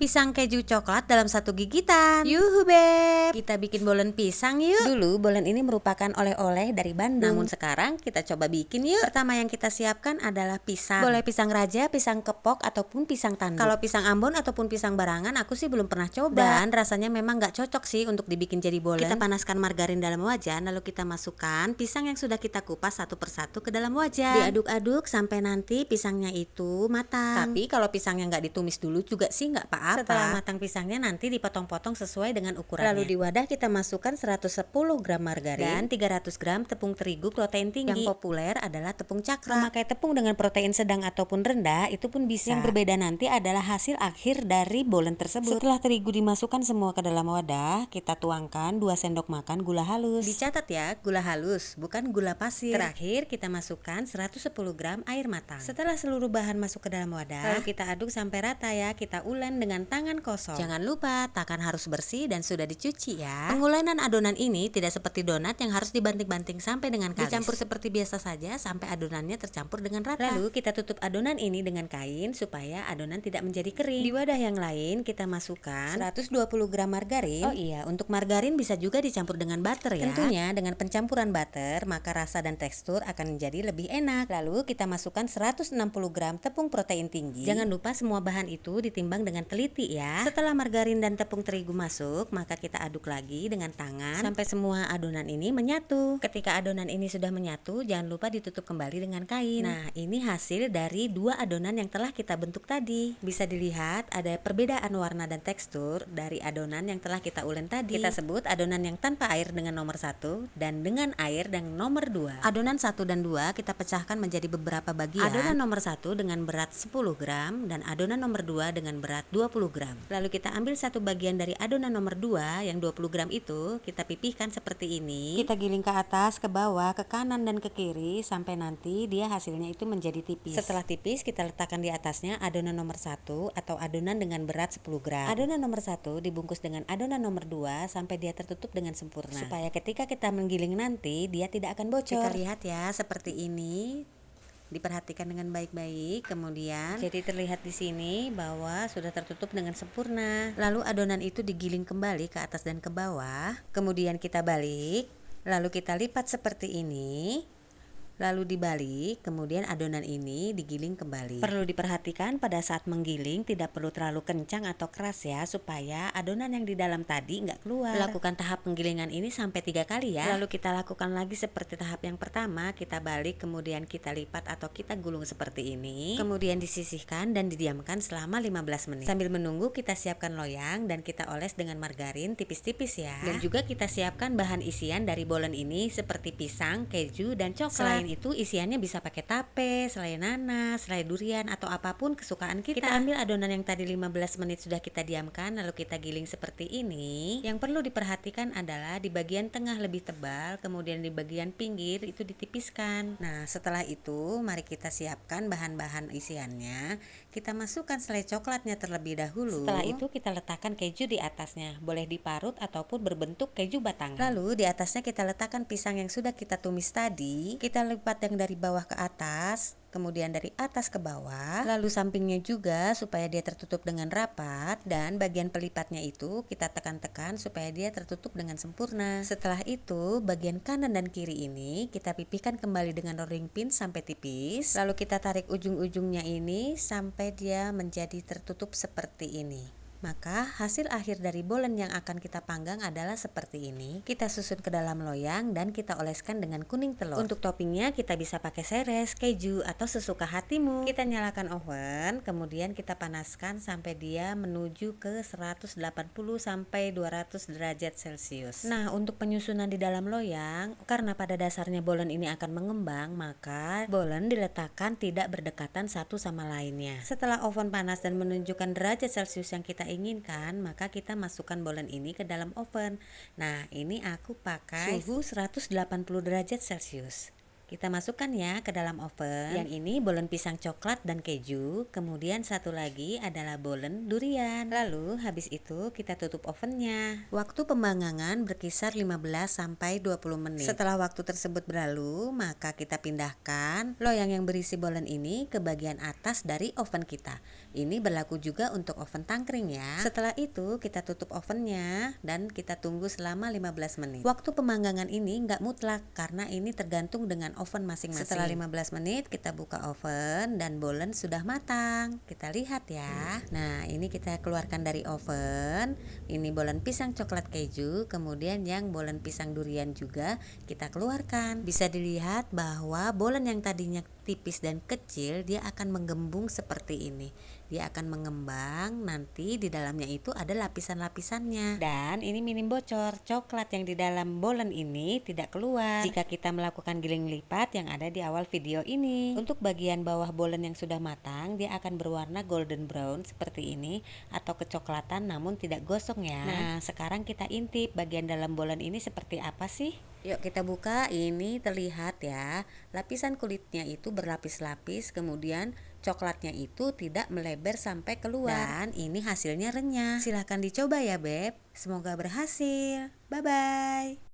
pisang keju coklat dalam satu gigitan. Yuhu beb, kita bikin bolen pisang yuk. Dulu bolen ini merupakan oleh-oleh dari Bandung, namun sekarang kita coba bikin yuk. Pertama yang kita siapkan adalah pisang. Boleh pisang raja, pisang kepok, ataupun pisang tanduk. Kalau pisang Ambon ataupun pisang barangan aku sih belum pernah coba, dan rasanya memang gak cocok sih untuk dibikin jadi bolen. Kita panaskan margarin dalam wajan, lalu kita masukkan pisang yang sudah kita kupas satu persatu ke dalam wajan. Diaduk-aduk sampai nanti pisangnya itu matang. Tapi kalau pisangnya nggak ditumis dulu juga sih nggak apa-apa. Setelah matang pisangnya nanti dipotong-potong sesuai dengan ukurannya. Lalu di wadah kita masukkan 110 gram margarin dan 300 gram tepung terigu protein tinggi. Yang populer adalah tepung cakra. Memakai tepung dengan protein sedang ataupun rendah itu pun bisa. Yang berbeda nanti adalah hasil akhir dari bolen tersebut. Setelah terigu dimasukkan semua ke dalam wadah, kita tuangkan 2 sendok makan gula halus. Dicatat ya, gula halus, bukan gula pasir. Terakhir kita masukkan 110 gram air matang. Setelah seluruh bahan masuk ke dalam wadah, lalu kita aduk sampai rata ya. Kita ulen dengan tangan kosong. Jangan lupa tangan harus bersih dan sudah dicuci ya. Pengulenan adonan ini tidak seperti donat yang harus dibanting-banting sampai dengan kalis. Dicampur seperti biasa saja sampai adonannya tercampur dengan rata. Lalu kita tutup adonan ini dengan kain supaya adonan tidak menjadi kering. Di wadah yang lain kita masukkan 120 gram margarin. Oh iya, untuk margarin bisa juga dicampur dengan butter ya. Tentunya dengan pencampuran butter maka rasa dan tekstur akan menjadi lebih enak. Lalu kita masukkan 160 gram tepung protein tinggi. Jangan lupa semua bahan itu ditimbang dengan teliti ya. Setelah margarin dan tepung terigu masuk, maka kita aduk lagi dengan tangan sampai semua adonan ini menyatu. Ketika adonan ini sudah menyatu, jangan lupa ditutup kembali dengan kain. Nah, ini hasil dari 2 adonan yang telah kita bentuk tadi. Bisa dilihat ada perbedaan warna dan tekstur dari adonan yang telah kita ulen tadi. Kita sebut adonan yang tanpa air dengan nomor 1 dan dengan air dengan nomor 2. Adonan 1 dan 2 kita pecahkan menjadi beberapa bagian. Adonan nomor 1 dengan berat 10 gram dan adonan nomor 2 dengan berat 20 gram. Lalu kita ambil satu bagian dari adonan nomor 2 yang 20 gram itu, kita pipihkan seperti ini. Kita giling ke atas, ke bawah, ke kanan dan ke kiri sampai nanti dia hasilnya itu menjadi tipis. Setelah tipis kita letakkan di atasnya adonan nomor 1 atau adonan dengan berat 10 gram. Adonan nomor 1 dibungkus dengan adonan nomor 2 sampai dia tertutup dengan sempurna. Supaya ketika kita menggiling nanti dia tidak akan bocor. Kita lihat ya seperti ini. Diperhatikan dengan baik-baik, kemudian jadi terlihat di sini bahwa sudah tertutup dengan sempurna. Lalu adonan itu digiling kembali ke atas dan ke bawah, kemudian kita balik, lalu kita lipat seperti ini. Lalu dibalik, kemudian adonan ini digiling kembali. Perlu diperhatikan pada saat menggiling tidak perlu terlalu kencang atau keras ya, supaya adonan yang di dalam tadi nggak keluar. Lakukan tahap penggilingan ini sampai 3 kali ya. Lalu kita lakukan lagi seperti tahap yang pertama, kita balik kemudian kita lipat atau kita gulung seperti ini. Kemudian disisihkan dan didiamkan selama 15 menit. Sambil menunggu kita siapkan loyang dan kita oles dengan margarin tipis-tipis ya. Dan juga kita siapkan bahan isian dari bolen ini seperti pisang, keju, dan coklat. Selain itu isiannya bisa pakai tape, selai nanas, selai durian atau apapun kesukaan kita. Kita ambil adonan yang tadi 15 menit sudah kita diamkan lalu kita giling seperti ini. Yang perlu diperhatikan adalah di bagian tengah lebih tebal, kemudian di bagian pinggir itu ditipiskan. Nah, setelah itu mari kita siapkan bahan-bahan isiannya. Kita masukkan selai coklatnya terlebih dahulu. Setelah itu kita letakkan keju di atasnya. Boleh diparut ataupun berbentuk keju batangan. Lalu di atasnya kita letakkan pisang yang sudah kita tumis tadi. Kita lipat yang dari bawah ke atas, kemudian dari atas ke bawah, lalu sampingnya juga supaya dia tertutup dengan rapat, dan bagian pelipatnya itu kita tekan-tekan supaya dia tertutup dengan sempurna. Setelah itu bagian kanan dan kiri ini kita pipihkan kembali dengan rolling pin sampai tipis, lalu kita tarik ujung-ujungnya ini sampai dia menjadi tertutup seperti ini. Maka hasil akhir dari bolen yang akan kita panggang adalah seperti ini. Kita susun ke dalam loyang dan kita oleskan dengan kuning telur. Untuk toppingnya kita bisa pakai seres, keju, atau sesuka hatimu. Kita nyalakan oven, kemudian kita panaskan sampai dia menuju ke 180 sampai 200 derajat Celcius. Nah, untuk penyusunan di dalam loyang, karena pada dasarnya bolen ini akan mengembang, maka bolen diletakkan tidak berdekatan satu sama lainnya. Setelah oven panas dan menunjukkan derajat Celcius yang kita inginkan, maka kita masukkan bolen ini ke dalam oven. Nah, ini aku pakai suhu 180 derajat Celcius. Kita masukkan ya ke dalam oven. Yang ini bolen pisang coklat dan keju. Kemudian satu lagi adalah bolen durian. Lalu habis itu kita tutup ovennya. Waktu pemanggangan berkisar 15 sampai 20 menit. Setelah waktu tersebut berlalu, maka kita pindahkan loyang yang berisi bolen ini ke bagian atas dari oven kita. Ini berlaku juga untuk oven tangkring ya. Setelah itu kita tutup ovennya dan kita tunggu selama 15 menit. Waktu pemanggangan ini nggak mutlak karena ini tergantung dengan oven masing-masing. Setelah 15 menit kita buka oven dan bolen sudah matang. Kita lihat ya. Nah, ini kita keluarkan dari oven. Ini bolen pisang coklat keju, kemudian yang bolen pisang durian juga kita keluarkan. Bisa dilihat bahwa bolen yang tadinya tipis dan kecil dia akan menggembung seperti ini. Dia akan mengembang, nanti di dalamnya itu ada lapisan-lapisannya. Dan ini minim bocor, coklat yang di dalam bolen ini tidak keluar jika kita melakukan giling lipat yang ada di awal video ini. Untuk bagian bawah bolen yang sudah matang, dia akan berwarna golden brown seperti ini atau kecoklatan namun tidak gosong ya. Nah, sekarang kita intip bagian dalam bolen ini seperti apa sih? Yuk kita buka, ini terlihat ya, lapisan kulitnya itu berlapis-lapis, kemudian coklatnya itu tidak melebar sampai keluar. Dan ini hasilnya renyah. Silahkan dicoba ya Beb, semoga berhasil. Bye-bye.